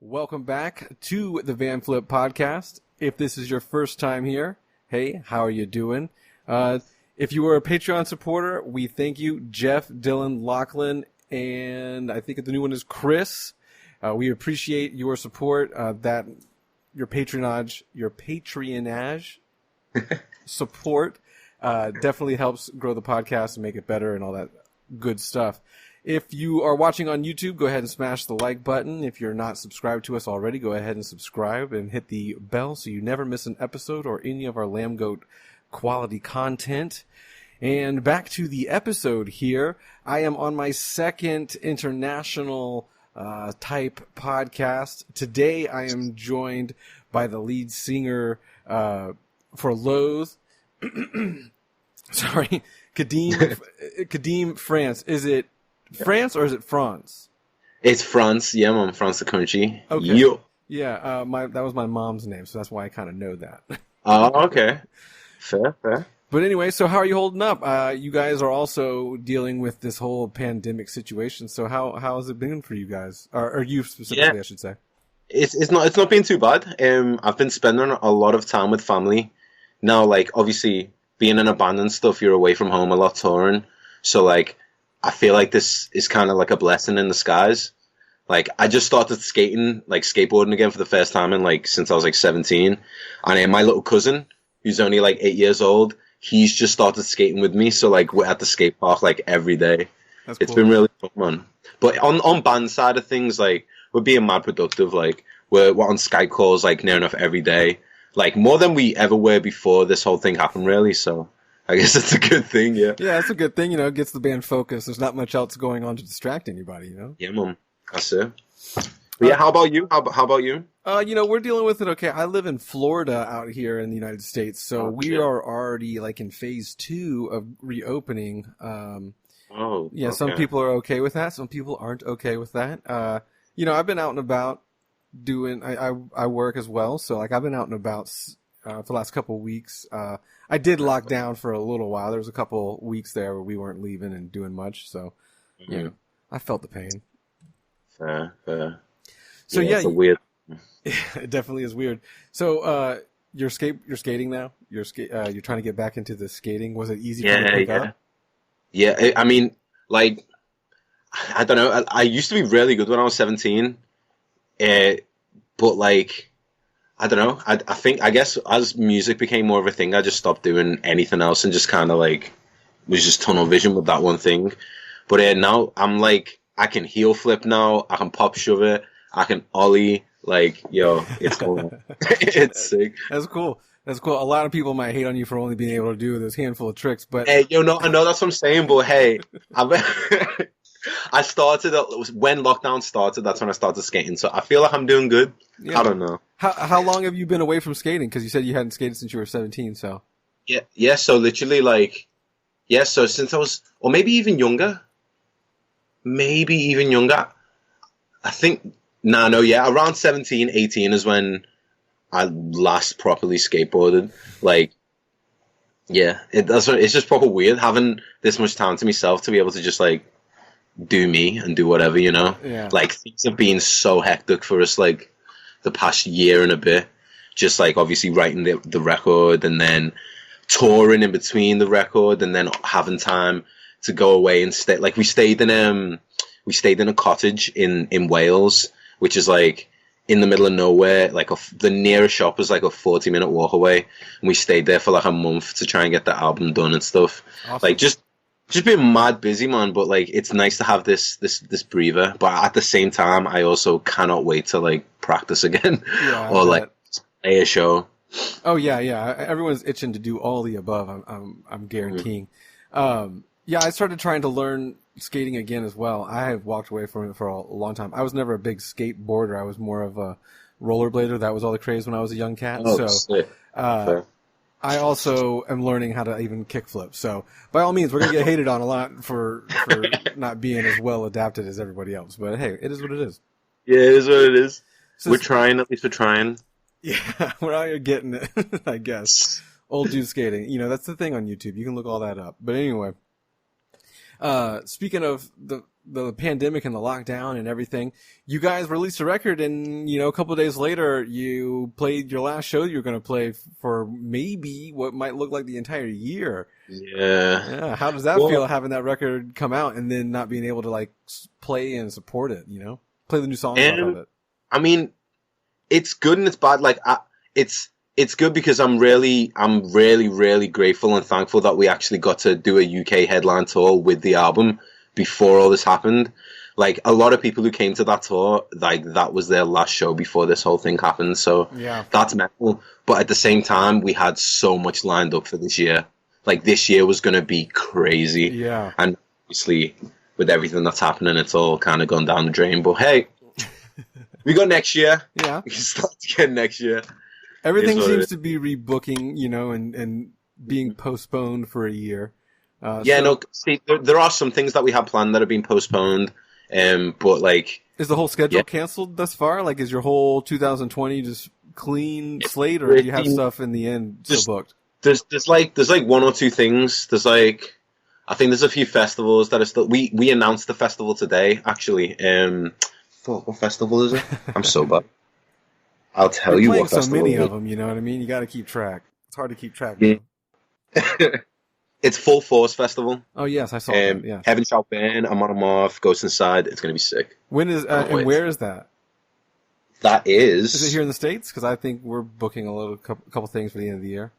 Welcome back to the Vanflip podcast. If this is your first time here, hey, how are you doing? If you were a Patreon supporter, we thank you, Jeff, Dylan, Lachlan, and I think the new one is Chris. We appreciate your support, your patronage support definitely helps grow the podcast and make it better and all that good stuff. If you are watching on YouTube, go ahead and smash the like button. If you're not subscribed to us already, go ahead and subscribe and hit the bell so you never miss an episode or any of our Lambgoat quality content. And back to the episode here. I am on my second international type podcast. Today I am joined by the lead singer for Loathe. Sorry, Kadeem France. Is it France or is it France? It's France. Yeah, I'm France the country. Okay. Yo. Yeah, that was my mom's name, so that's why I kind of know that. Oh, okay. Fair. But anyway, so how are you holding up? You guys are also dealing with this whole pandemic situation. So how has it been for you guys, or you specifically, I should say? It's not been too bad. I've been spending a lot of time with family. Now, like, obviously, being in a band and stuff, you're away from home a lot touring. So, like, I feel like this is kind of like a blessing in disguise. Like, I just started skating, like, skateboarding again for the first time since I was, 17. And my little cousin, who's only, 8 years old, he's just started skating with me. So, we're at the skate park, every day. That's It's cool. been really fun, man. But on band side of things, we're being mad productive. We're on Skype calls, near enough every day. More than we ever were before this whole thing happened, really. So I guess it's a good thing, yeah. Yeah, it's a good thing, it gets the band focused. There's not much else going on to distract anybody, Yeah, Mum. That's it. But yeah, how about you? How about you? We're dealing with it okay. I live in Florida out here in the United States, so we shit. are already, in phase 2 of reopening. Okay. Some people are okay with that. Some people aren't okay with that. I've been out and about doing, I work as well. So I've been out and about, for the last couple of weeks. I did lock down for a little while. There was a couple weeks there where we weren't leaving and doing much. So, I felt the pain. Fair. So It's a weird. it definitely is weird. So, you're skating now? You're trying to get back into the skating. Was it easy for you to pick up? Yeah, I mean, I don't know. I used to be really good when I was 17. But I don't know. I guess as music became more of a thing, I just stopped doing anything else and just kind of was just tunnel vision with that one thing. But now I'm I can heel flip now. I can pop shove it. I can ollie. It's cool. It's sick. That's cool. That's cool. A lot of people might hate on you for only being able to do this handful of tricks, but Hey, I know that's what I'm saying. But hey, I started when lockdown started. That's when I started skating. So I feel like I'm doing good. Yeah. I don't know. How long have you been away from skating? Because you said you hadn't skated since you were 17. So Yeah. So literally, so since I was, or maybe even younger. I think around 17, 18 is when I last properly skateboarded. It's just proper weird having this much time to myself to be able to just do me and do whatever, Yeah. Things have been so hectic for us the past year and a bit. Just obviously writing the record and then touring in between the record and then having time to go away and stay. We stayed in a cottage in Wales, which is in the middle of nowhere. The nearest shop was a 40-minute walk away, and we stayed there for a month to try and get the album done and stuff. Awesome. Just being mad busy, man. But it's nice to have this breather. But at the same time, I also cannot wait to practice again or play a show. Oh yeah. Everyone's itching to do all the above. I'm guaranteeing. I started trying to learn skating again as well. I have walked away from it for a long time. I was never a big skateboarder. I was more of a rollerblader. That was all the craze when I was a young cat. Sick. I also am learning how to even kickflip. So by all means, we're going to get hated on a lot for not being as well adapted as everybody else. But hey, it is what it is. Yeah, it is what it is. So we're trying. At least we're trying. Yeah, we're out here getting it, I guess. Old dude skating. That's the thing on YouTube. You can look all that up. But anyway, Speaking of the pandemic and the lockdown and everything, you guys released a record, and a couple of days later, you played your last show you were going to play for maybe what might look like the entire year. Yeah. How does that feel, having that record come out and then not being able to like play and support it? Play the new songs off of it. I mean, it's good and it's bad. Like, it's good because I'm really, really grateful and thankful that we actually got to do a UK headline tour with the album before all this happened. Like, a lot of people who came to that tour, like, that was their last show before this whole thing happened. So that's mental. But at the same time, we had so much lined up for this year. Like, this year was going to be crazy. Yeah. And obviously, with everything that's happening, it's all kind of gone down the drain. But hey, we got next year. Yeah. We can start again next year. Everything seems to be rebooking, and being postponed for a year. See, there are some things that we have planned that have been postponed, but like... Is the whole schedule canceled thus far? Like, is your whole 2020 just clean slate, or do you have stuff in the end still booked? There's like one or two things. There's like... I think there's a few festivals that are still... We announced the festival today, actually. What festival is it? I'm so bad. I'll tell you what festival. So many of them, you know what I mean? You got to keep track. It's hard to keep track. Yeah. It's Full Force Festival. Oh yes, I saw that. Yeah. Heaven Shall Burn, I'm on a Morph, Ghost Inside. It's gonna be sick. When is and where is that? That is. Is it here in the States? Because I think we're booking a couple things for the end of the year.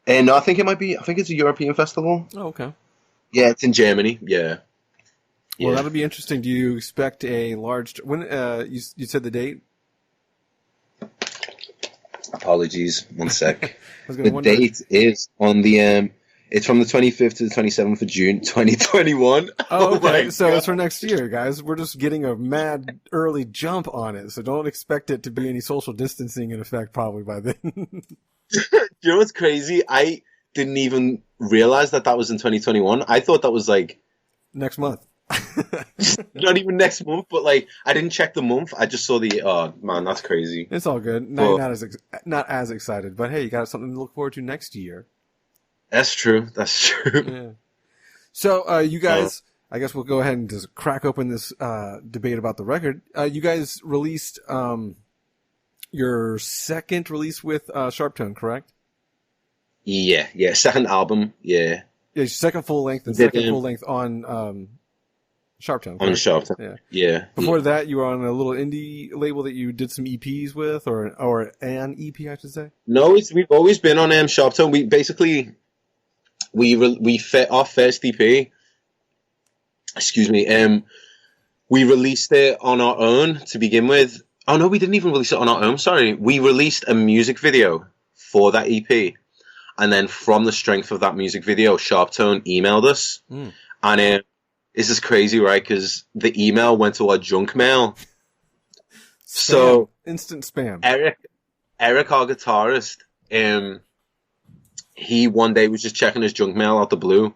No, I think it might be. I think it's a European festival. Oh, okay. Yeah, it's in Germany. Yeah. Well, that'll be interesting. Do you expect a large? When you said the date? Apologies. One sec. The date is on the it's from the 25th to the 27th of June, 2021. Oh, okay. So it's for next year, guys. We're just getting a mad early jump on it, so don't expect it to be any social distancing in effect probably by then. You know what's crazy? I didn't even realize that was in 2021. I thought that was like next month. Not even next month, but like I didn't check the month. I just saw oh man, that's crazy. It's all good. Not as excited, but hey, you got something to look forward to next year. That's true. Yeah. So you guys, I guess we'll go ahead and just crack open this debate about the record. You guys released your second release with Sharptone, correct? Yeah. Second album. Yeah. Yeah, second full length and second full length on Sharptone. On Sharptone. Yeah. Before that, you were on a little indie label that you did some EPs with, or an EP, I should say. No, we've always been on Sharptone. We basically we fit our first EP. Excuse me. We released it on our own to begin with. Oh no, we didn't even release it on our own. Sorry, we released a music video for that EP, and then from the strength of that music video, Sharptone emailed us, and this is crazy, right? Because the email went to our junk mail. So instant spam. Erik, our guitarist, he one day was just checking his junk mail out the blue,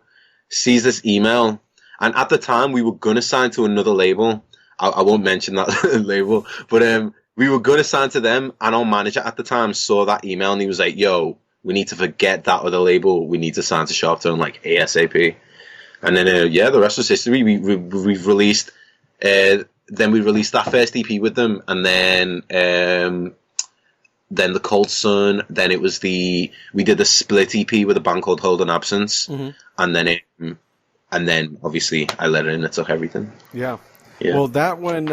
sees this email, and at the time we were gonna sign to another label. I won't mention that label, but we were gonna sign to them, and our manager at the time saw that email and he was like, "Yo, we need to forget that other label. We need to sign to Sharptone like ASAP." And then the rest was history. We've released. Then we released that first EP with them, and then the Cold Sun. Then it was we did the split EP with a band called Hold an Absence, and then obviously I let it in. It took everything. Yeah. Well, that one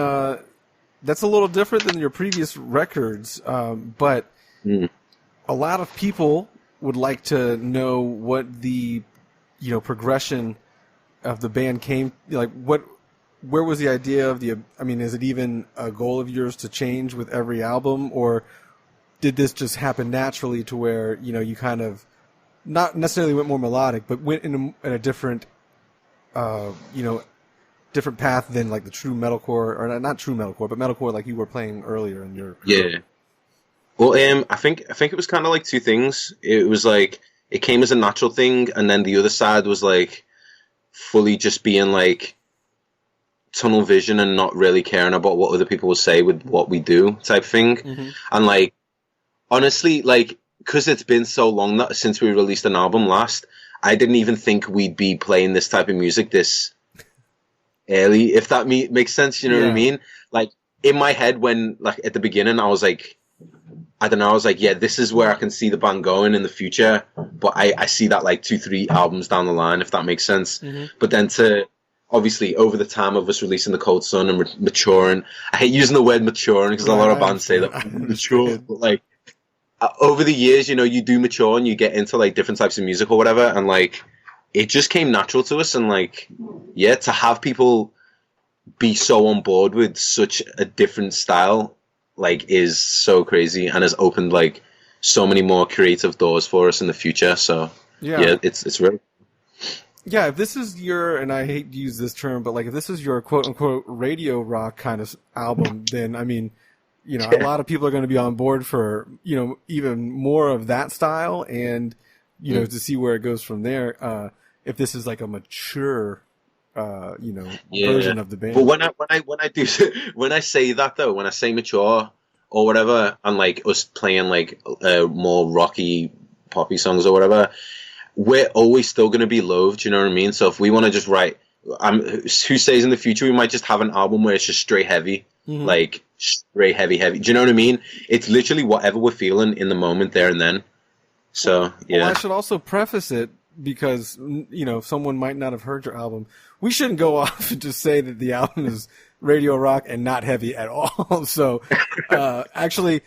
that's a little different than your previous records, but a lot of people would like to know what the progression of the band came, like where was the idea of is it even a goal of yours to change with every album, or did this just happen naturally to where, you kind of not necessarily went more melodic, but went in a different, different path than like the true metalcore, or not true metalcore, but metalcore like you were playing earlier in your career? Yeah. Well, I think it was kind of like two things. It was like, it came as a natural thing, and then the other side was like fully just being like tunnel vision and not really caring about what other people will say with what we do type thing. And like, honestly, like, because it's been so long since we released an album last, I didn't even think we'd be playing this type of music this early, if that makes sense. You know what I mean? Like, in my head, when, like, at the beginning, I was like, I don't know, I was like, yeah, this is where I can see the band going in the future, but I see that, like, 2-3 albums down the line, if that makes sense. But then to, obviously, over the time of us releasing The Cold Sun and maturing, I hate using the word maturing, because a lot of bands say that mature, but, like, over the years, you know, you do mature and you get into, like, different types of music or whatever, and, like, it just came natural to us, and, like, yeah, to have people be so on board with such a different style, like, is so crazy, and has opened, like, so many more creative doors for us in the future. So yeah, it's real. Yeah, if this is your, and I hate to use this term, but, like, if this is your quote unquote radio rock kind of album, then I mean, you know, a lot of people are going to be on board for, you know, even more of that style, and, you know, to see where it goes from there. If this is like a mature, you know, version of the band. But when I say that though, when I say mature or whatever, and like us playing like more rocky, poppy songs or whatever, we're always still going to be Loathe. You know what I mean? So if we want to just write, who says in the future we might just have an album where it's just straight heavy, like straight heavy. Do you know what I mean? It's literally whatever we're feeling in the moment there and then. So yeah. Well, I should also preface it, because, you know, someone might not have heard your album. We shouldn't go off and just say that the album is radio rock and not heavy at all. So, actually,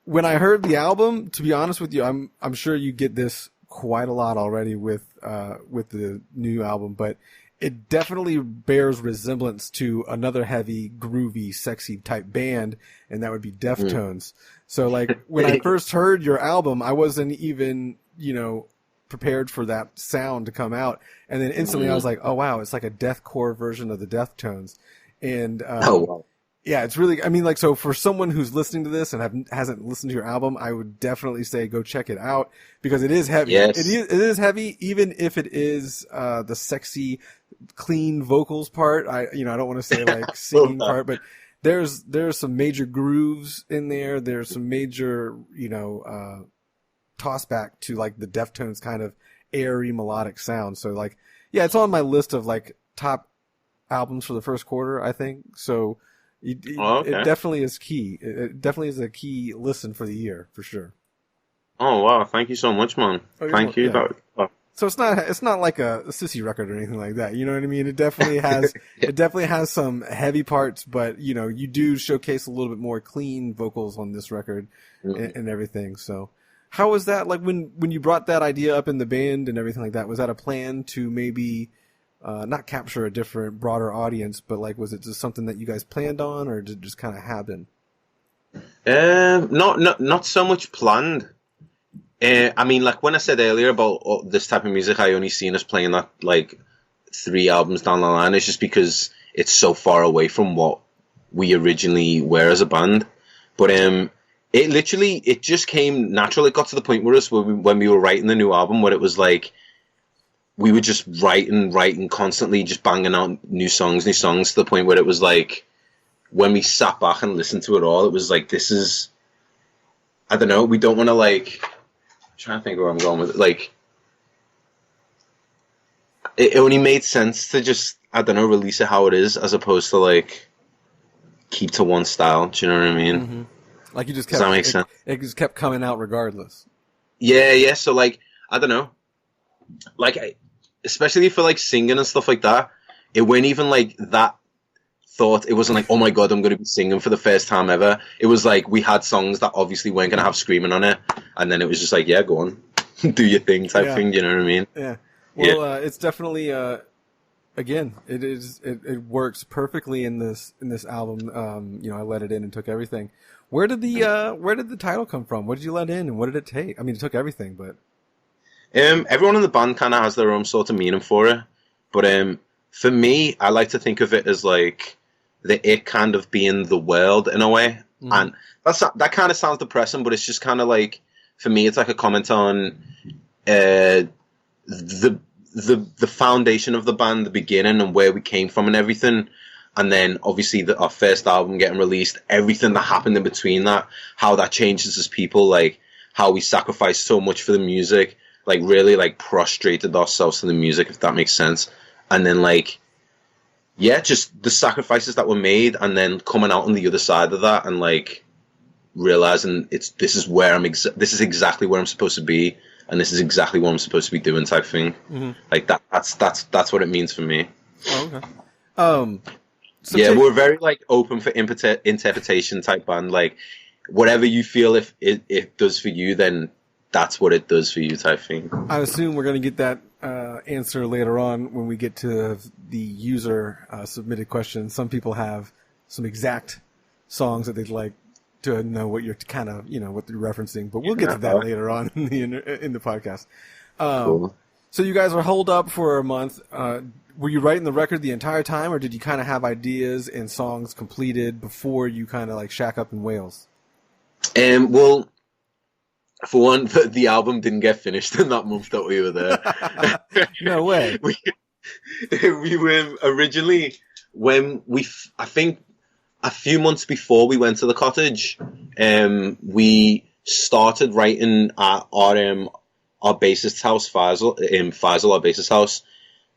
when I heard the album, to be honest with you, I'm sure you get this quite a lot already with the new album, but it definitely bears resemblance to another heavy, groovy, sexy type band, and that would be Deftones. So, like, when I first heard your album, I wasn't even, you know, prepared for that sound to come out, and then instantly I was like, oh wow, it's like a deathcore version of the Deftones. And yeah, it's really, I mean, like, so for someone who's listening to this and hasn't listened to your album, I would definitely say go check it out, because it is heavy. It is heavy, even if it is the sexy, clean vocals part. I don't want to say like singing part, but there's some major grooves in there. There's some major, you know, toss back to like the Deftones kind of airy melodic sound. So like, yeah, it's on my list of like top albums for the first quarter, I think. So it definitely is key. It definitely is a key listen for the year for sure. Oh wow, thank you so much, man. Thank you. Yeah. So it's not like a sissy record or anything like that. You know what I mean? It definitely has some heavy parts, but you know, you do showcase a little bit more clean vocals on this record and everything. So how was that, like, when you brought that idea up in the band and everything like that? Was that a plan to maybe not capture a different, broader audience, but like, was it just something that you guys planned on, or did it just kind of happen? Not so much planned. I mean, like when I said earlier about this type of music, I only seen us playing that like 3 albums down the line. It's just because it's so far away from what we originally were as a band. But it just came natural. It got to the point where when we were writing the new album, where it was like we were just writing constantly, just banging out new songs to the point where it was like when we sat back and listened to it all, it was like, this is, I don't know, we don't want to like, I'm trying to think where I'm going with it. Like, it only made sense to just, I don't know, release it how it is, as opposed to like keep to one style. Do you know what I mean? Mm-hmm. Like you just kept, does that make sense? It just kept coming out regardless. Yeah. So like, I don't know, like especially for like singing and stuff like that, it wasn't even like that thought. It wasn't like, oh my god, I'm going to be singing for the first time ever. It was like we had songs that obviously weren't going to have screaming on it, and then it was just like, yeah, go on, do your thing type thing. You know what I mean? Yeah. Well, it's definitely again, it works perfectly in this album. I let it in and took everything. Where did the title come from? What did you let in, and what did it take? I mean, it took everything, but everyone in the band kind of has their own sort of meaning for it. But for me, I like to think of it as like it kind of being the world in a way, and that kind of sounds depressing, but it's just kind of like, for me, it's like a comment on the foundation of the band, the beginning, and where we came from and everything. And then obviously our first album getting released, everything that happened in between that, how that changes as people, like how we sacrificed so much for the music, like really like prostrated ourselves to the music, if that makes sense. And then like, yeah, just the sacrifices that were made, and then coming out on the other side of that, and like realizing this is exactly where I'm supposed to be, and this is exactly what I'm supposed to be doing, type thing. Mm-hmm. Like that's what it means for me. Oh, okay. So yeah, we're very like open for interpretation type band. Like whatever you feel if it does for you, then that's what it does for you, type thing. I assume we're going to get that answer later on when we get to the user submitted questions. Some people have some exact songs that they'd like to know what you're kind of, what they're referencing, but we'll get to that later on in the podcast. Cool. So you guys were holed up for a month. Were you writing the record the entire time, or did you kind of have ideas and songs completed before you kind of like shack up in Wales? Well, for one, the album didn't get finished in that month that we were there. No way. We were originally, I think a few months before we went to the cottage, we started writing at our bassist's house, Feisal, our bassist's house.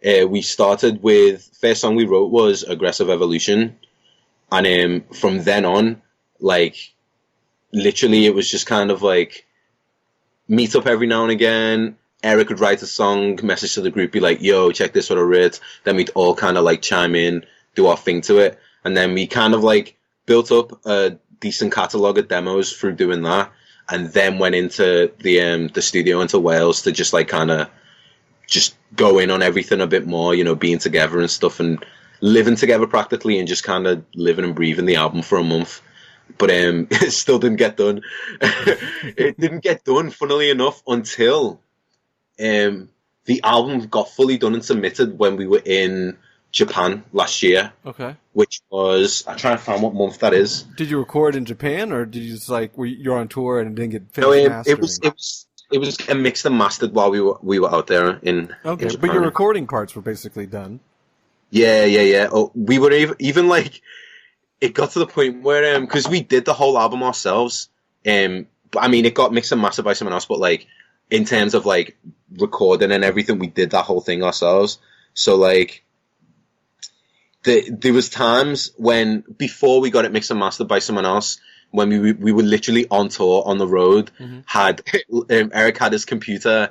We started with, first song we wrote was Aggressive Evolution. And from then on, like, literally it was just kind of like, meet up every now and again. Erik would write a song, message to the group, be like, yo, check this what I wrote. Then we'd all kind of like chime in, do our thing to it. And then we kind of like built up a decent catalogue of demos through doing that. And then went into the studio into Wales to just like kind of just go in on everything a bit more, being together and stuff, and living together practically, and just kind of living and breathing the album for a month. But it still didn't get done. It didn't get done, funnily enough, until the album got fully done and submitted when we were in Japan last year. Okay. Which was, I'm trying to find what month that is. Did you record in Japan, or did you just like you're on tour and it didn't get finished mastering? It was mixed and mastered while we were out there in Japan. But your recording parts were basically done. Yeah. Oh, we were even like, it got to the point where because we did the whole album ourselves. I mean, it got mixed and mastered by someone else, but like in terms of like recording and everything, we did that whole thing ourselves. So like, there was times when before we got it mixed and mastered by someone else, when we were literally on tour on the road, had Erik had his computer,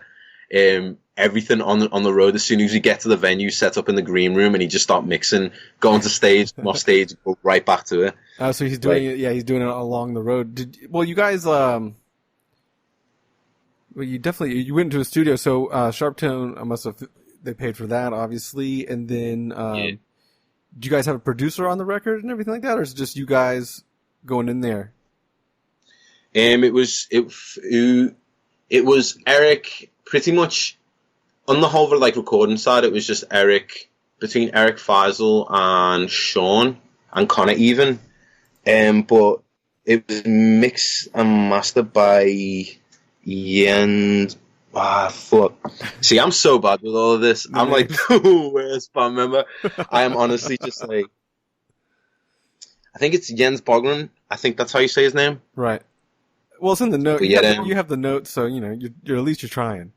everything on the road. As soon as we get to the venue, set up in the green room, and he just start mixing, go onto stage, come off stage, go right back to it. So he's doing it. Yeah, he's doing it along the road. You guys, you went into a studio. So Sharptone they paid for that, obviously, and then do you guys have a producer on the record and everything like that, or is it just you guys going in there? It was Erik pretty much on the whole like recording side. It was just Erik, between Erik, Feisal, and Sean and Connor even. But it was mixed and mastered by Jens. Fuck. See, I'm so bad with all of this. I'm like the worst band member. I am honestly just like, I think it's Jens Bogren. I think that's how you say his name. Right. Well, it's in the note. You have the note, so you're at least you're trying.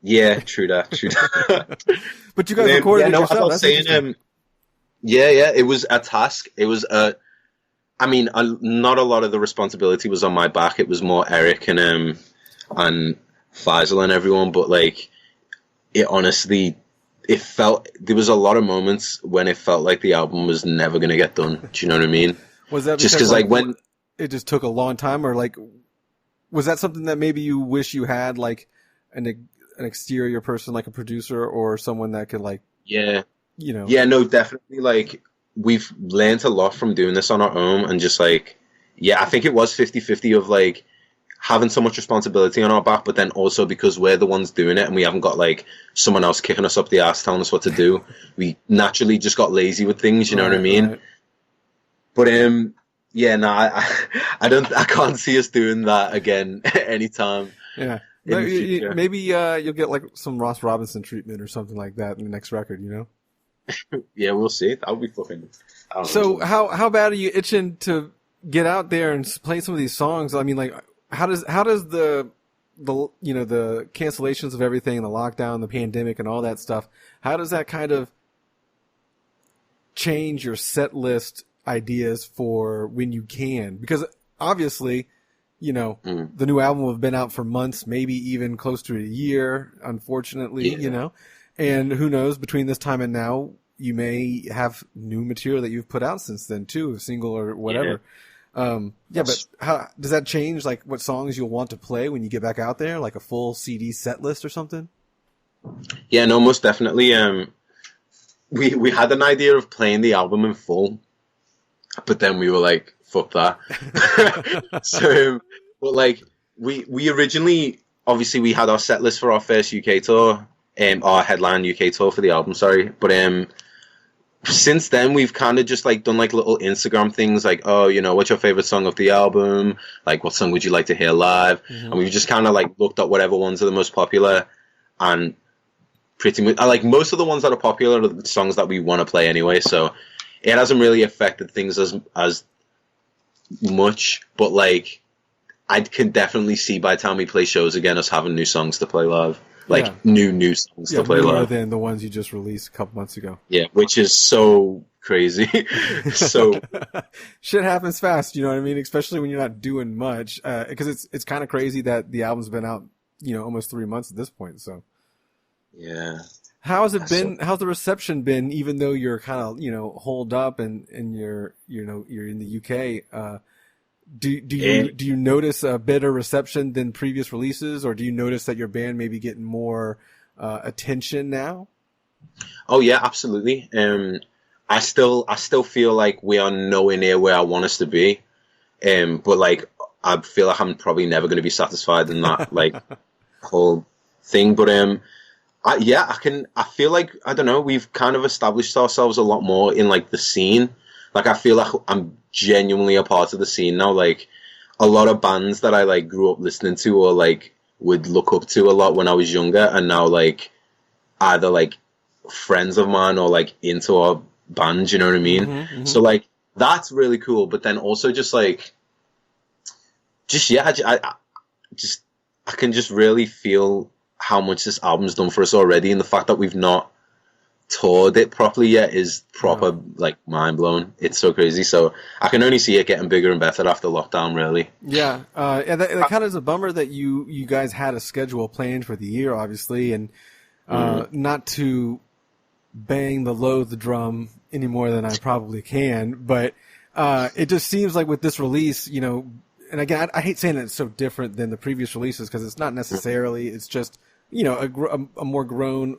Yeah, true that. But you guys recorded it yourself. That's saying, yeah, it was a task. It was not a lot of the responsibility was on my back. It was more Erik and Feisal and everyone, but like it honestly, it felt, there was a lot of moments when it felt like the album was never going to get done. Do you know what I mean? Was that just because like when it just took a long time, or like was that something that maybe you wish you had, like an exterior person, like a producer or someone that could like no, definitely, like we've learned a lot from doing this on our own, and just like I think it was 50-50 of like having so much responsibility on our back, but then also because we're the ones doing it and we haven't got like someone else kicking us up the ass telling us what to do, we naturally just got lazy with things, you know what I mean? Right. But I can't see us doing that again anytime. Yeah. Maybe you'll get like some Ross Robinson treatment or something like that in the next record, Yeah, we'll see. That would be fucking. So how bad are you itching to get out there and play some of these songs? I mean, like, how does the the cancellations of everything, the lockdown, the pandemic, and all that stuff, how does that kind of change your set list ideas for when you can? Because obviously, the new album will have been out for months, maybe even close to a year, unfortunately, and who knows, between this time and now, you may have new material that you've put out since then too, a single or whatever. But how does that change, like, what songs you'll want to play when you get back out there, like a full CD set list or something? Yeah, no, most definitely. We had an idea of playing the album in full, but then we were like, fuck that. So, but like, we originally, obviously we had our set list for our first UK tour, our headline UK tour for the album, sorry. But since then we've kind of just like done like little Instagram things, like, what's your favorite song of the album? Like, what song would you like to hear live? And we've just kind of like looked at whatever ones are the most popular, and pretty much, like, most of the ones that are popular are the songs that we want to play anyway, so it hasn't really affected things as much. But like, I can definitely see by the time we play shows again us having new songs to play live. Like, new songs to play live. Than the ones you just released a couple months ago. Yeah, which is so crazy. So shit happens fast, you know what I mean? Especially when you're not doing much. Because it's kind of crazy that the album's been out, almost 3 months at this point, so. Yeah. How has it been? How's the reception been, even though you're kind of, holed up and you're in the UK? Do you notice a better reception than previous releases, or do you notice that your band may be getting more attention now? Oh yeah, absolutely. I still feel like we are nowhere near where I want us to be. But like, I feel like I'm probably never going to be satisfied in that like whole thing. But I feel like, I don't know, we've kind of established ourselves a lot more in like the scene. Like, I feel like I'm genuinely a part of the scene now. Like, a lot of bands that I like grew up listening to or like would look up to a lot when I was younger, and now like either like friends of mine or like into our band, you know what I mean? So like, that's really cool. But then also just like, I can just really feel how much this album's done for us already, and the fact that we've not toured it properly yet is proper like mind blowing. It's so crazy. So I can only see it getting bigger and better after lockdown, really. Yeah, and that kind of is a bummer that you guys had a schedule planned for the year, obviously, and not to bang the Loathe drum any more than I probably can, but it just seems like with this release, and again, I hate saying that it's so different than the previous releases, because it's not necessarily. It's just a more grown.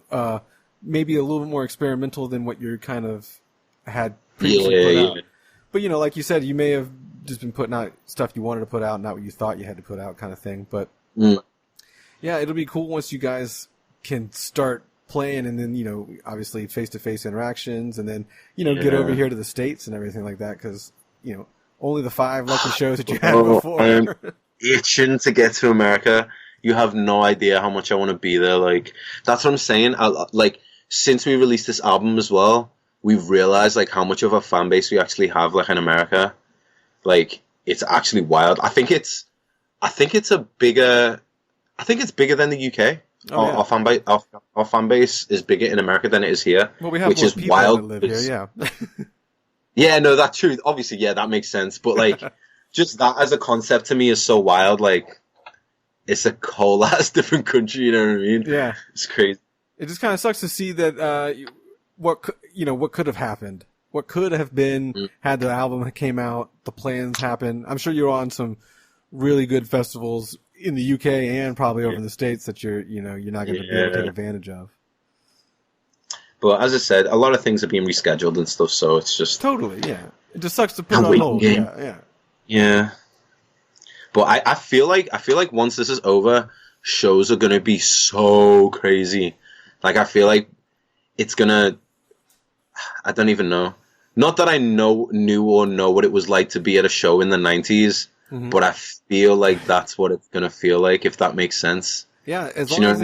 Maybe a little bit more experimental than what you kind of had previously put out. But, like you said, you may have just been putting out stuff you wanted to put out, not what you thought you had to put out, kind of thing. But, yeah, it'll be cool once you guys can start playing, and then, obviously face-to-face interactions, and then, get over here to the States and everything like that, because, only the 5 lucky shows that you had before. I'm itching to get to America. You have no idea how much I want to be there. Like, that's what I'm saying. Since we released this album as well, we've realized like how much of a fan base we actually have like in America. Like, it's actually wild. I think it's bigger than the UK. Our fan base is bigger in America than it is here. Well, we have which more is people wild. that live here, yeah. Yeah, no, that's true. Obviously, yeah, that makes sense. But like, just that as a concept to me is so wild. Like, it's a whole ass different country, you know what I mean? Yeah. It's crazy. It just kind of sucks to see that, what could have happened. What could have been had the album came out, the plans happened. I'm sure you're on some really good festivals in the UK and probably over in the States that you're not going to be able to take advantage of. But as I said, a lot of things are being rescheduled and stuff, so it's just... Totally, yeah. It just sucks to put it on hold. Yeah. But I feel like once this is over, shows are going to be so crazy. Like, I feel like it's going to... I don't even know. Not that I knew or know what it was like to be at a show in the 90s, but I feel like that's what it's going to feel like, if that makes sense. Yeah, as long as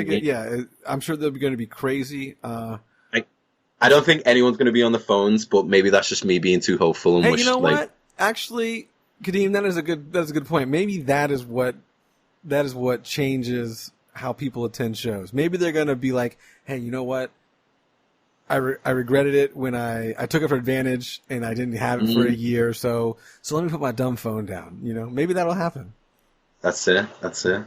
I'm sure they're going to be crazy. I don't think anyone's going to be on the phones, but maybe that's just me being too hopeful. And you know what? Actually, Kadeem, that is a good point. Maybe that is what that is what changes how people attend shows. Maybe they're going to be like, hey, you know what? I regretted it when I took it for advantage and I didn't have it for a year. So let me put my dumb phone down. You know, maybe that'll happen. That's it. Do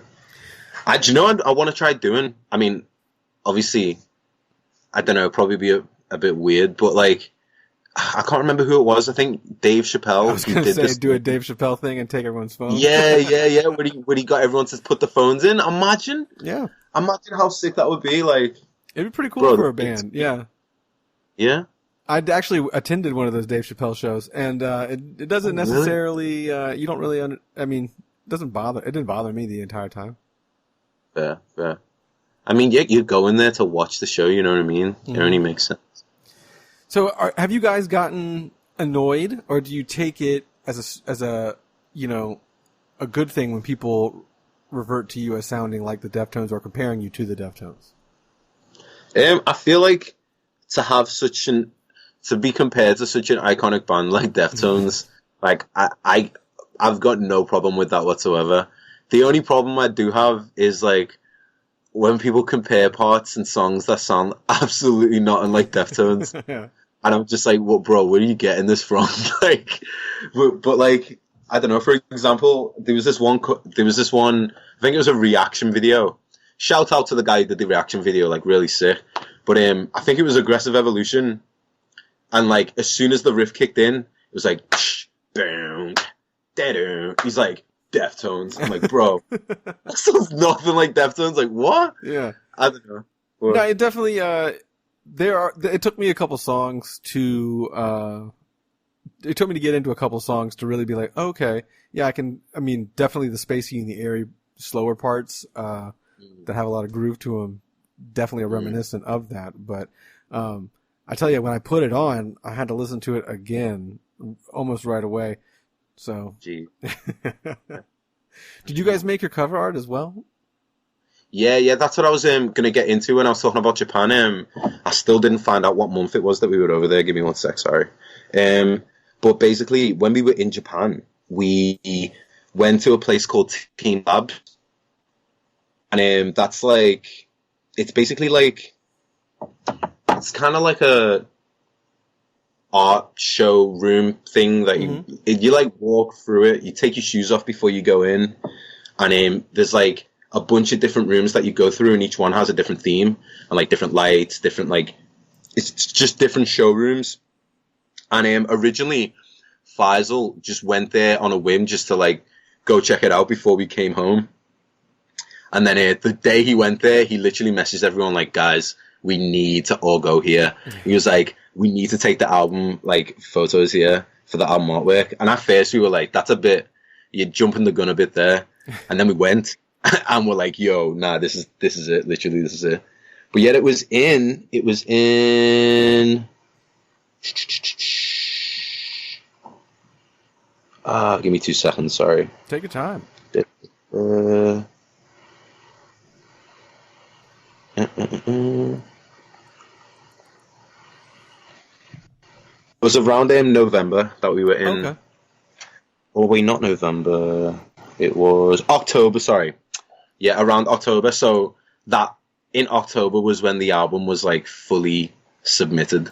you know what I want to try doing? I mean, obviously, I don't know, probably be a bit weird, but like, I can't remember who it was. I think Dave Chappelle. I was going to say, do a Dave Chappelle thing and take everyone's phone. Yeah. When he got everyone to put the phones in. Imagine how sick that would be. Like, it'd be pretty cool for a band. Yeah. Yeah. I'd actually attended one of those Dave Chappelle shows, and it doesn't necessarily. You don't really. I mean, it didn't bother me the entire time. Fair. I mean, yeah, you're going there to watch the show. You know what I mean? It only makes sense. So, have you guys gotten annoyed, or do you take it as a a good thing when people revert to you as sounding like the Deftones or comparing you to the Deftones? I feel like to be compared to such an iconic band like Deftones, like I've got no problem with that whatsoever. The only problem I do have is like when people compare parts and songs that sound absolutely not unlike Deftones. Yeah. And I'm just like, well, bro, where are you getting this from? Like, but like, I don't know. For example, there was this one. I think it was a reaction video. Shout out to the guy who did the reaction video, like really sick. But I think it was Aggressive Evolution, and like as soon as the riff kicked in, it was like, boom, da-doo. He's like, Deftones. I'm like, bro, that sounds nothing like Deftones. Like, what? Yeah, I don't know. Well, no, it definitely. It took me a couple songs to. It took me to get into a couple songs to really be like, okay, yeah, I can. I mean, definitely the spacey and the airy, slower parts that have a lot of groove to them. Definitely a reminiscent of that, but I tell you, when I put it on, I had to listen to it again almost right away. So, gee. Did you guys make your cover art as well? Yeah, that's what I was going to get into when I was talking about Japan. I still didn't find out what month it was that we were over there. Give me one sec, sorry. But basically, when we were in Japan, we went to a place called Team Lab, and that's like. It's basically like, it's kind of like a art show room thing that you like walk through it. You take your shoes off before you go in, and there's like a bunch of different rooms that you go through, and each one has a different theme and like different lights, different like it's just different showrooms. And originally, Feisal just went there on a whim just to like go check it out before we came home. And then the day he went there, he literally messaged everyone like, guys, we need to all go here. He was like, we need to take the album, like, photos here for the album artwork. And at first we were like, that's a bit, you're jumping the gun a bit there. And then we went and we're like, yo, nah, this is it. Literally, this is it. But yet it was in, give me 2 seconds, sorry. Take your time. It was around November that we were in. Okay. Or wait, not November. It was October, sorry. Yeah, around October. So that in October was when the album was like fully submitted.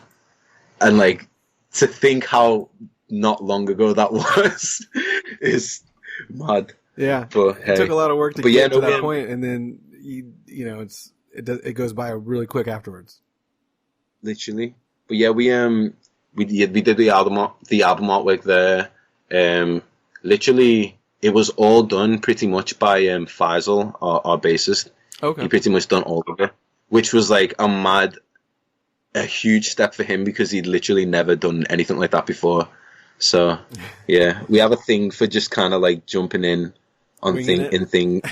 And like to think how not long ago that was is mad. Yeah. But, hey. It took a lot of work to get to that point, and then you know it goes by really quick afterwards. Literally. But yeah, we did the album artwork there. Literally, it was all done pretty much by Feisal, our bassist. Okay. He pretty much done all of it, which was like a huge step for him because he'd literally never done anything like that before. So yeah, we have a thing for just kind of like jumping in on thing.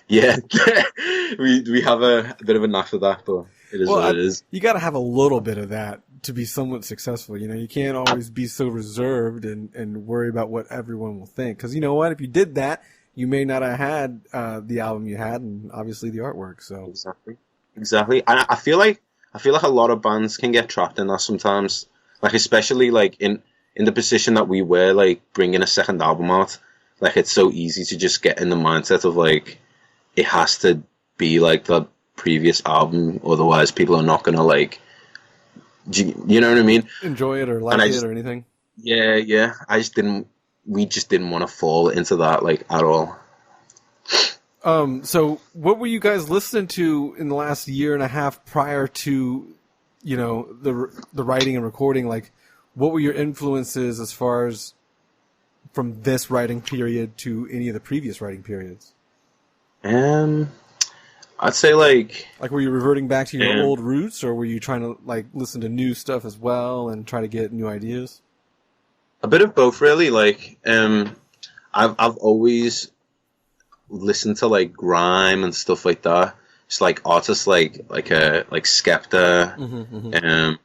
Yeah, we have a bit of a knack for that, but it is what it is. You got to have a little bit of that to be somewhat successful. You know, you can't always be so reserved and worry about what everyone will think. Because you know what? If you did that, you may not have had the album you had, and obviously the artwork. So exactly. And I feel like a lot of bands can get trapped in that sometimes. Like especially like in the position that we were, like bringing a second album out. Like it's so easy to just get in the mindset of like, it has to be like the previous album, otherwise people are not gonna like. You know what I mean? Enjoy it or like it or anything. Yeah. We just didn't want to fall into that like at all. So what were you guys listening to in the last year and a half prior to, the writing and recording? Like, what were your influences as far as from this writing period to any of the previous writing periods? I'd say like were you reverting back to your old roots, or were you trying to like listen to new stuff as well and try to get new ideas? A bit of both, really. Like, I've always listened to like grime and stuff like that. It's like artists like Skepta.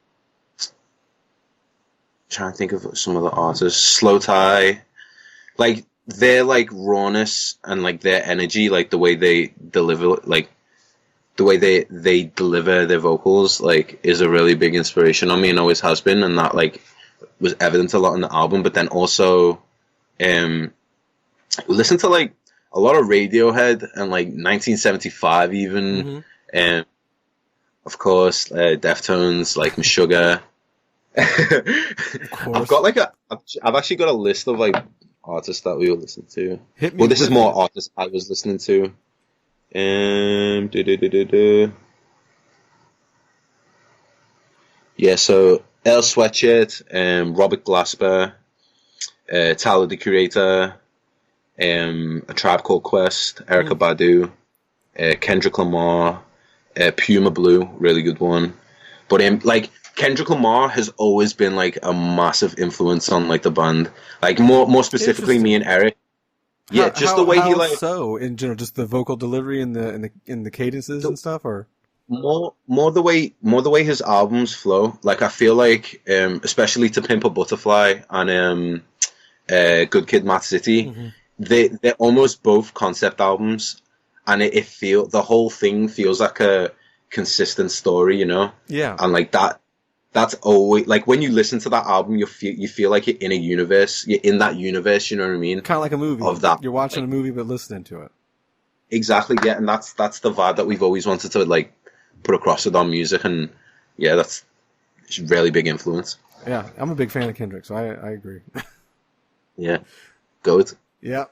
Trying to think of some of the artists. Slow Tie. Like their like rawness and like their energy, like the way they deliver, like the way they deliver their vocals, like is a really big inspiration on me and always has been, and that like was evident a lot in the album. But then also listen to like a lot of Radiohead and like 1975 even, and of course Deftones, like Meshuggah. I've actually got a list of like artists that we were listening to. Well, this is more artists I was listening to. Yeah, so El Sweatshirt, Robert Glasper, Tyler the Creator, A Tribe Called Quest, Erykah Badu, Kendrick Lamar, Puma Blue, really good one. But like Kendrick Lamar has always been like a massive influence on like the band. Like more specifically, me and Eric. Yeah, the way he like. So in general, just the vocal delivery and the cadences and stuff, or more the way his albums flow. Like I feel like, especially To Pimp a Butterfly and Good Kid, Mad City, they're almost both concept albums, and the whole thing feels like a consistent story, Yeah, and like that. That's always like when you listen to that album, you feel like you're in a universe. You're in that universe. You know what I mean? Kind of like a movie. Of that, you're watching a movie but listening to it. Exactly. Yeah, and that's the vibe that we've always wanted to like put across with our music, and yeah, that's a really big influence. Yeah, I'm a big fan of Kendrick, so I agree. Yeah, goat. Yeah,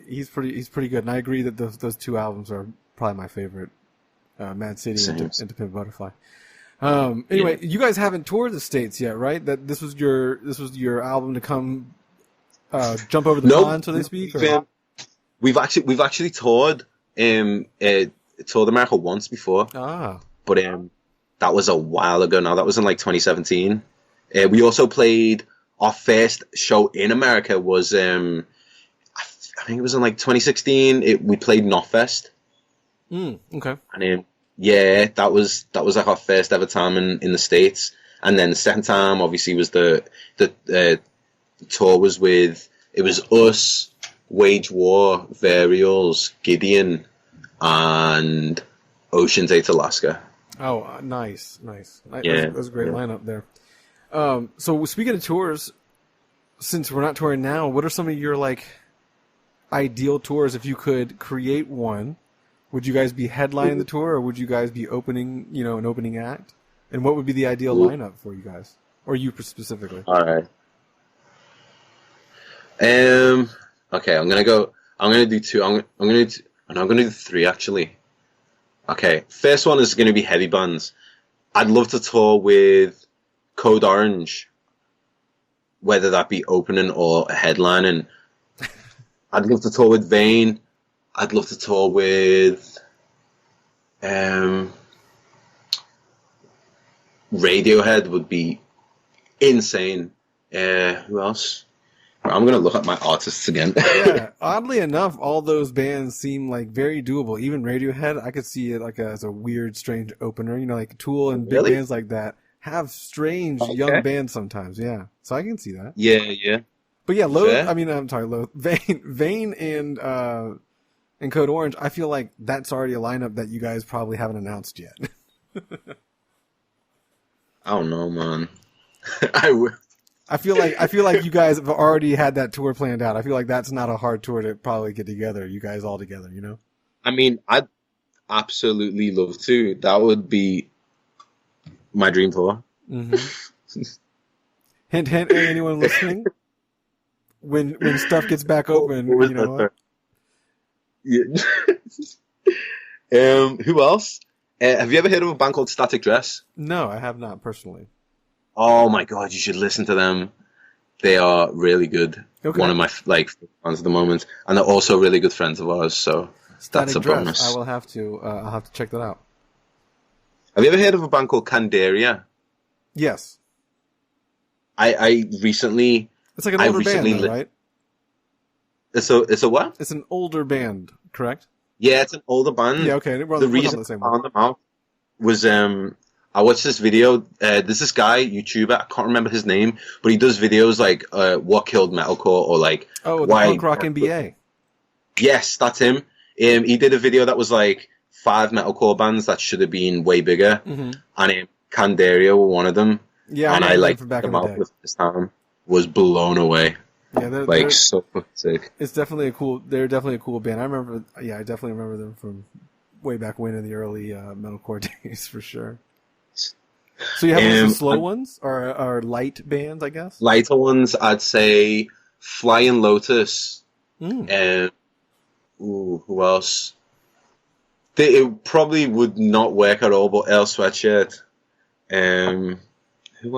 he's pretty good, and I agree that those two albums are probably my favorite, Mad City and To Pimp a Butterfly. Anyway, you guys haven't toured the States yet, right? That this was your album to come jump over the pond, so to speak. We've actually toured toured America once before. But that was a while ago now. That was in like 2017. We also played our first show in America was I think it was in like 2016. We played Knotfest. Okay. And yeah, that was like our first ever time in the States. And then the second time, obviously, was the tour was with, it was us, Wage War, Varials, Gideon, and Ocean's 8 Alaska. Oh, nice. Yeah. That was a great lineup there. So speaking of tours, since we're not touring now, what are some of your like ideal tours if you could create one? Would you guys be headlining the tour, or would you guys be opening, an opening act? And what would be the ideal lineup for you guys, or you specifically? All right. Okay, I'm gonna do two. I'm gonna do three actually. Okay, first one is gonna be heavy bands. I'd love to tour with Code Orange, whether that be opening or headlining. I'd love to tour with Vane. I'd love to tour with Radiohead would be insane. Who else? I'm going to look at my artists again. Yeah, oddly enough, all those bands seem like very doable. Even Radiohead, I could see it like as a weird, strange opener. Like Tool and big bands like that have strange young bands sometimes. Yeah, so I can see that. Yeah. But yeah, Loathe. I mean, I'm sorry, Loathe. Vane and Code Orange, I feel like that's already a lineup that you guys probably haven't announced yet. I don't know, man. I feel like you guys have already had that tour planned out. I feel like that's not a hard tour to probably get together, you guys all together, I mean, I'd absolutely love to. That would be my dream tour. Mm-hmm. Hint, hint, hey, anyone listening? When stuff gets back open, you know what? Yeah. Who else? Have you ever heard of a band called Static Dress? No, I have not personally. Oh my god, you should listen to them. They are really good. Okay. One of my fans at the moment, and they're also really good friends of ours. So Static that's a Dress. bonus. I will have to. I'll have to check that out. Have you ever heard of a band called Candaria? Yes. I recently. It's like an older band, though, right? It's a what? It's an older band, correct? Yeah, it's an older band. Yeah, okay. The reason I found them out was I watched this video. There's this guy, YouTuber, I can't remember his name, but he does videos like what killed metalcore or like the why punk rock NBA. Yes, that's him. He did a video that was like 5 metalcore bands that should have been way bigger, and Candaria were one of them. Yeah, and I like from back them in the out day. this time. Was blown away. Yeah, they're so sick. It's definitely they're definitely a cool band. I definitely remember them from way back when in the early metalcore days for sure. So you have some slow ones or light bands, I guess? Lighter ones, I'd say Flying Lotus. Mm. Who else? It probably would not work at all, but El Sweatshirt. Who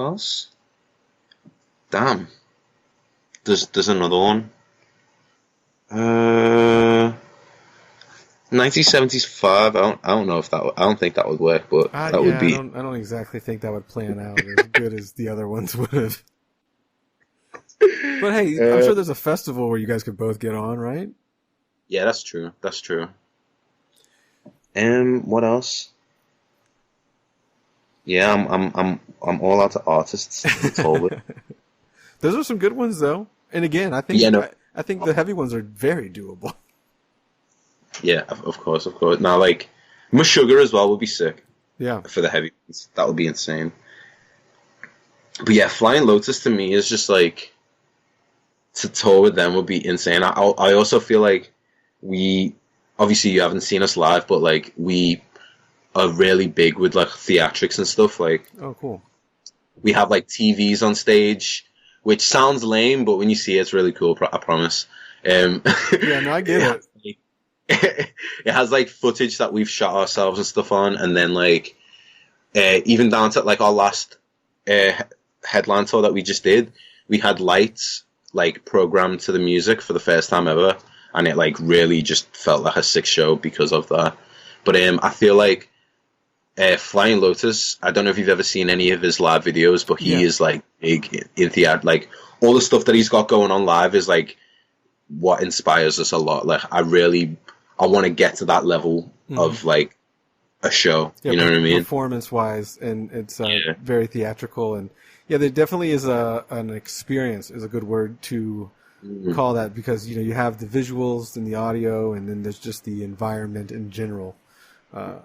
else? Damn. There's another one. 1975. I don't know if I don't think that would work, but that would be. I don't exactly think that would plan out as good as the other ones would have. But hey, I'm sure there's a festival where you guys could both get on, right? Yeah, that's true. That's true. What else? Yeah, I'm all out to artists. Totally. Those are some good ones, though. And again, I think I think the heavy ones are very doable. Yeah, of course. Now, like, Meshuggah as well would be sick. Yeah. For the heavy ones. That would be insane. But yeah, Flying Lotus to me is just like, to tour with them would be insane. I also feel like obviously you haven't seen us live, but like, we are really big with like theatrics and stuff. Like, oh, cool. We have like TVs on stage, which sounds lame, but when you see it, it's really cool. I promise. Yeah, no, I get it. It has like footage that we've shot ourselves and stuff on, and then like even down to like our last headline tour that we just did, we had lights like programmed to the music for the first time ever, and it like really just felt like a sick show because of that. But I feel like Flying Lotus, I don't know if you've ever seen any of his live videos, but he is like big in theater. Like all the stuff that he's got going on live is like what inspires us a lot. Like I want to get to that level of like a show. You know what I mean? Performance wise, and it's very theatrical, and there definitely is an experience is a good word to call that, because you have the visuals and the audio, and then there's just the environment in general. All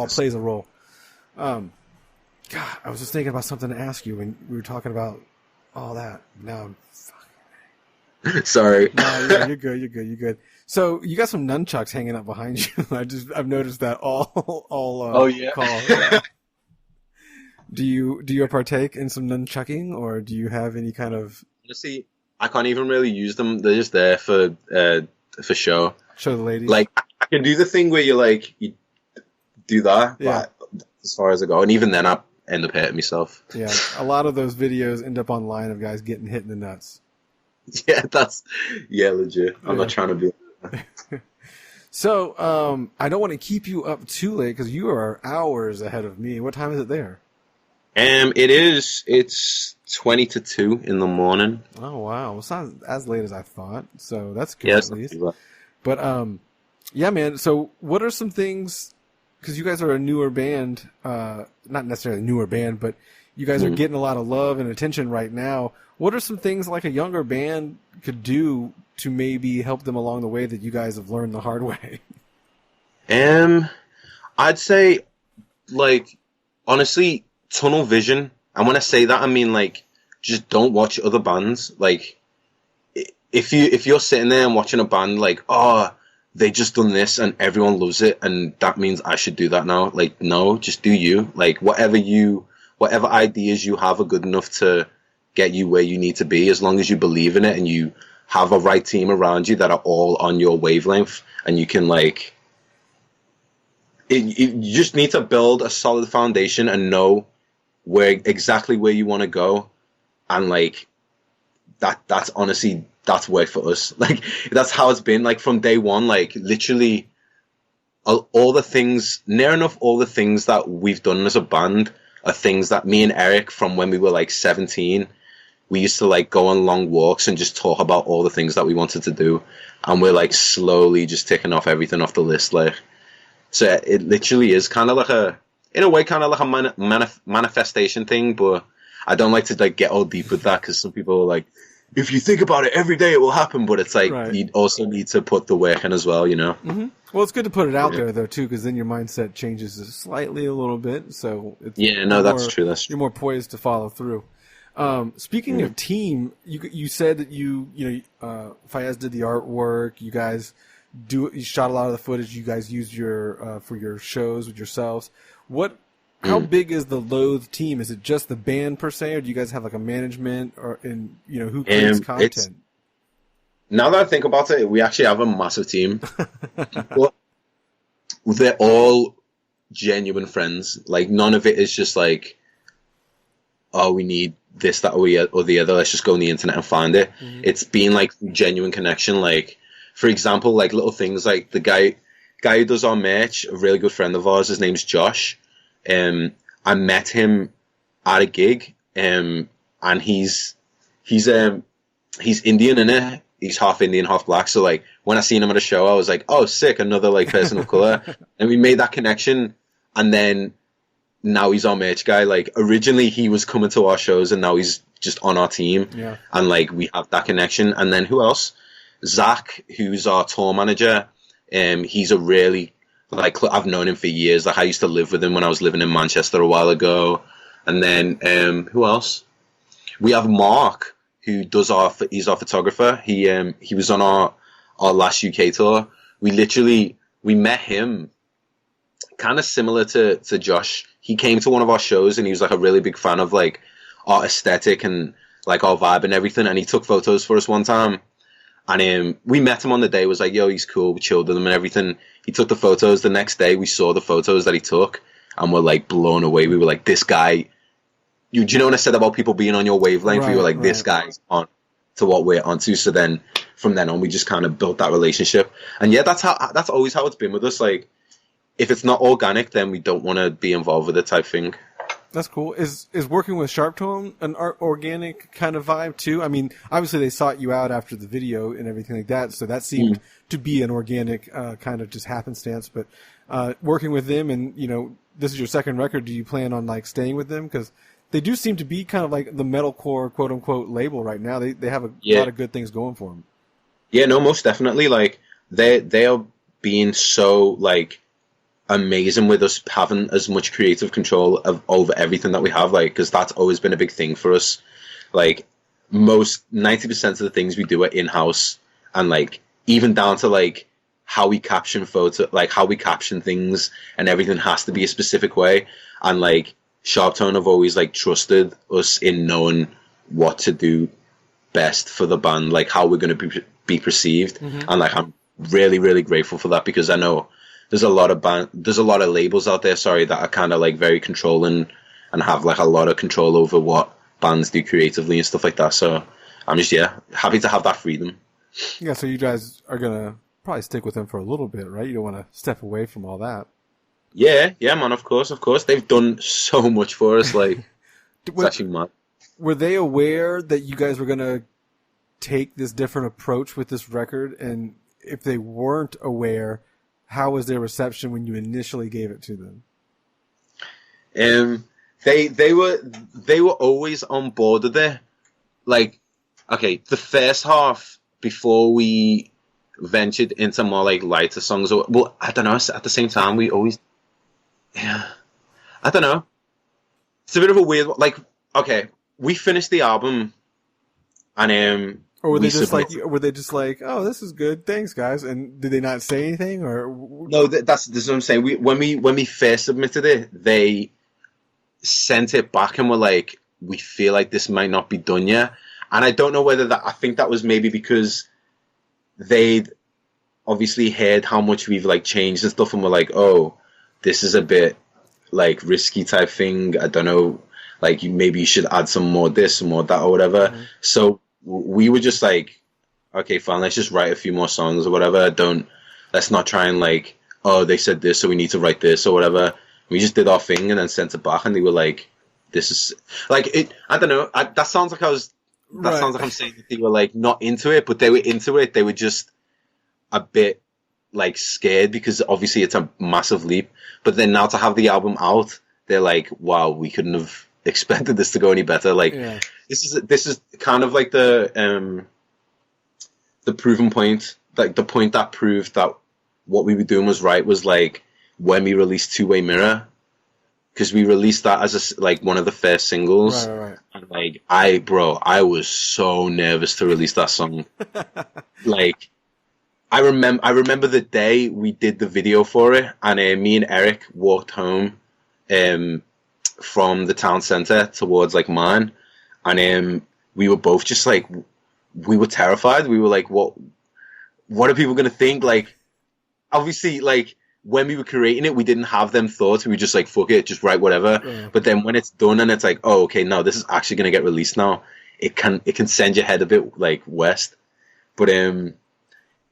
plays a role. God, I was just thinking about something to ask you when we were talking about all that. Now I'm sorry. No, you're good. So you got some nunchucks hanging up behind you. I've noticed that all. Oh yeah. Call. Do you partake in some nunchucking, or do you have any kind of? Honestly, I can't even really use them. They're just there for show. Show the ladies. Like I can do the thing where you do that. Yeah. But as far as I go, and even then I end up hurting myself. Yeah, a lot of those videos end up online of guys getting hit in the nuts. Yeah, legit. I'm not trying to be. So, I don't want to keep you up too late because you are hours ahead of me. What time is it there? It's 20 to 2 in the morning. Oh wow, well, it's not as late as I thought, so that's good at least. But yeah, man. So, what are some things? Because you guys are a newer band, not necessarily a newer band, but you guys are getting a lot of love and attention right now. What are some things like a younger band could do to maybe help them along the way that you guys have learned the hard way? I'd say, like, honestly, tunnel vision. And when I say that, I mean, like, just don't watch other bands. Like, if you're sitting there and watching a band, like, oh, they just done this and everyone loves it and that means I should do that now. Like, no, just do you. Like, whatever ideas you have are good enough to get you where you need to be, as long as you believe in it and you have a right team around you that are all on your wavelength, and you can like, you just need to build a solid foundation and know exactly where you want to go. And like, that's honestly, that's worked for us. Like, that's how it's been, like, from day one. Like, literally all the things, near enough all the things that we've done as a band are things that me and Erik, from when we were like 17, we used to like go on long walks and just talk about all the things that we wanted to do, and we're like slowly just ticking off everything off the list. Like, so it literally is kind of like in a way kind of like a manifestation thing, but I don't like to like get all deep with that, because some people are like, if you think about it every day, it will happen. But it's like, right, you also need to put the work in as well, you know? Mm-hmm. Well, it's good to put it out there, though, too, because then your mindset changes slightly a little bit. So it's that's true. That's true. You're more poised to follow through. Speaking of team, you said that Fayez did the artwork. You guys you shot a lot of the footage. You guys used for your shows with yourselves. How big is the Loathe team? Is it just the band per se, or do you guys have like a management, who creates content? Now that I think about it, we actually have a massive team. But they're all genuine friends. Like, none of it is just like, oh, we need this, that, or the other. Let's just go on the internet and find it. Mm-hmm. It's been like genuine connection. Like, for example, like little things like the guy who does our merch, a really good friend of ours. His name's Josh. I met him at a gig, and he's Indian, innit? He's half Indian, half black. So like, when I seen him at a show, I was like, oh, sick, another like person of color. And we made that connection, and then now he's our merch guy. Like, originally he was coming to our shows, and now he's just on our team. Yeah. And like, we have that connection. And then who else? Zach, who's our tour manager. He's a really, like, I've known him for years. Like, I used to live with him when I was living in Manchester a while ago. And then who else? We have Mark, who he's our photographer. He was on our last UK tour. We met him kind of similar to Josh. He came to one of our shows, and he was like a really big fan of like our aesthetic and like our vibe and everything. And he took photos for us one time. And we met him on the day, was like, yo, he's cool, we chilled with him and everything. He took the photos. The next day, we saw the photos that he took, and we're like blown away. We were like, this guy, do you know what I said about people being on your wavelength? Right, we were like, this guy's on to what we're onto. So then, from then on, we just kind of built that relationship. And yeah, that's always how it's been with us. Like, if it's not organic, then we don't want to be involved with it type thing. That's cool. Is working with Sharptone an organic kind of vibe too? I mean, obviously they sought you out after the video and everything like that, so that seemed to be an organic kind of just happenstance. But working with them, and this is your second record. Do you plan on like staying with them? Because they do seem to be kind of like the metalcore quote unquote label right now. They have a lot of good things going for them. Yeah, no, most definitely. Like they are being so like amazing with us having as much creative control over everything that we have, like, because that's always been a big thing for us. Like, most 90% of the things we do are in-house, and like even down to like how we caption things, and everything has to be a specific way. And like Sharptone have always like trusted us in knowing what to do best for the band, like how we're going to be perceived. And like, I'm really, really grateful for that, because I know there's a lot of labels out there, that are kind of like very controlling and have like a lot of control over what bands do creatively and stuff like that. So I'm just happy to have that freedom. Yeah, so you guys are gonna probably stick with them for a little bit, right? You don't want to step away from all that. Yeah, man. Of course. They've done so much for us. Like, it's actually mad. Were they aware that you guys were gonna take this different approach with this record? And if they weren't aware, how was their reception when you initially gave it to them? They were always on board with it. Like, okay, the first half before we ventured into more like lighter songs, well, I don't know. At the same time, we always, I don't know. It's a bit of a weird. Like, okay, we finished the album, and Or were we were they just like, oh, this is good, thanks guys, and did they not say anything or? No, that's what I'm saying. When we first submitted it, they sent it back and were like, we feel like this might not be done yet. And I don't know whether I think that was maybe because they'd obviously heard how much we've like changed and stuff, and were like, oh, this is a bit like risky type thing. I don't know, like maybe you should add some more this, some more that, or whatever. Mm-hmm. So we were just like, okay, fine, let's just write a few more songs or whatever. Let's not try and like, oh, they said this, so we need to write this or whatever. We just did our thing and then sent it back, and they were like, this is like it. I don't know. That sounds like sounds like I'm saying that they were like not into it, but they were into it. They were just a bit like scared because obviously it's a massive leap. But then now to have the album out, they're like, wow, we couldn't have expected this to go any better. Like this is kind of like the proven point, like the point that proved that what we were doing was right was like when we released Two-Way Mirror. Because we released that as like one of the first singles, right. And like I was so nervous to release that song. Like, I remember the day we did the video for it, and me and Erik walked home, from the town center towards like mine, and we were both just like, we were terrified. We were like, what are people gonna think? Like, obviously, like. When we were creating it, we didn't have them thoughts. We were just like, fuck it, just write whatever. Yeah. But then when it's done and it's like, oh, okay, no, this is actually going to get released now. It can send your head a bit like west. But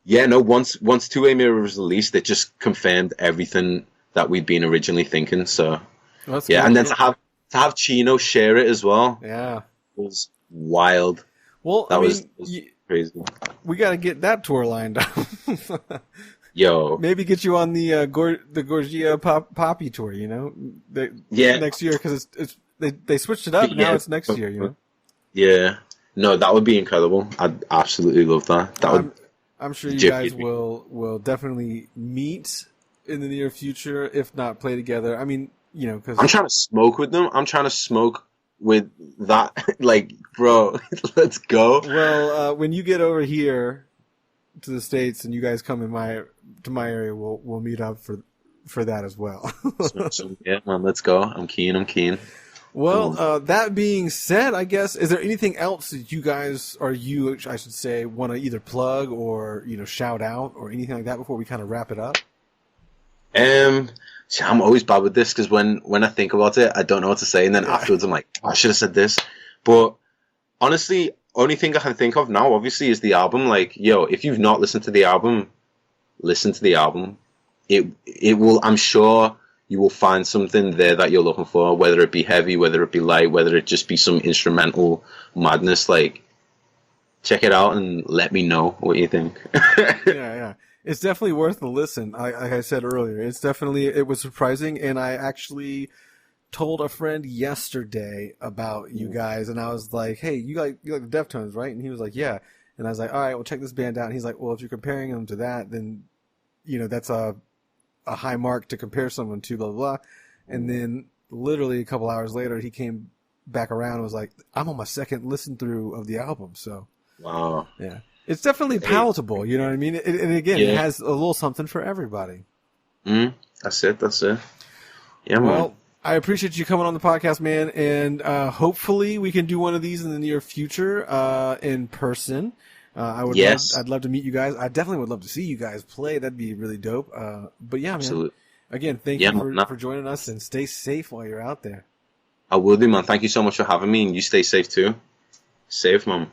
once Two-Way Mirror was released, it just confirmed everything that we'd been originally thinking. So that's yeah, cool. And then to have Chino share it as well. Yeah, was wild. Well, that was crazy. We got to get that tour lined up. Yo, maybe get you on the Gorgia Poppy tour. You know, next year because they switched it up. And now it's next year. You know. Yeah, no, that would be incredible. I'd absolutely love that. I'm sure you guys will definitely meet in the near future, if not play together. I mean, you know, because I'm trying to smoke with them. I'm trying to smoke with that. Like, bro, let's go. Well, when you get over here to the States and you guys come to my area, we'll meet up for that as well. So, yeah, man, let's go. I'm keen. Well, that being said, I guess, is there anything else that you guys, or you, I should say, want to either plug or, you know, shout out or anything like that before we kind of wrap it up? I'm always bad with this because when I think about it, I don't know what to say, and then afterwards I'm like, oh, I should have said this. But honestly, only thing I can think of now, obviously, is the album. Like, yo, if you've not listened to the album, listen to the album. It will. I'm sure you will find something there that you're looking for. Whether it be heavy, whether it be light, whether it just be some instrumental madness. Like, check it out and let me know what you think. Yeah. It's definitely worth the listen. Like I said earlier, it was surprising, and I actually told a friend yesterday about you guys, and I was like, hey, you like the Deftones, right? And he was like, yeah. And I was like, all right, well, check this band out. And he's like, well, if you're comparing them to that, then, you know, that's a high mark to compare someone to, blah, blah, blah. And then literally a couple hours later, he came back around and was like, I'm on my second listen through of the album. So, wow. Yeah. It's definitely palatable, you know what I mean? And again, It has a little something for everybody. That's it. Yeah, man. Well, I appreciate you coming on the podcast, man, and hopefully we can do one of these in the near future in person. I'd love to meet you guys. I definitely would love to see you guys play. That'd be really dope. But yeah, man. Absolutely. Again, thank you for joining us, and stay safe while you're out there. I will do, man. Thank you so much for having me, and you stay safe too. Safe, man.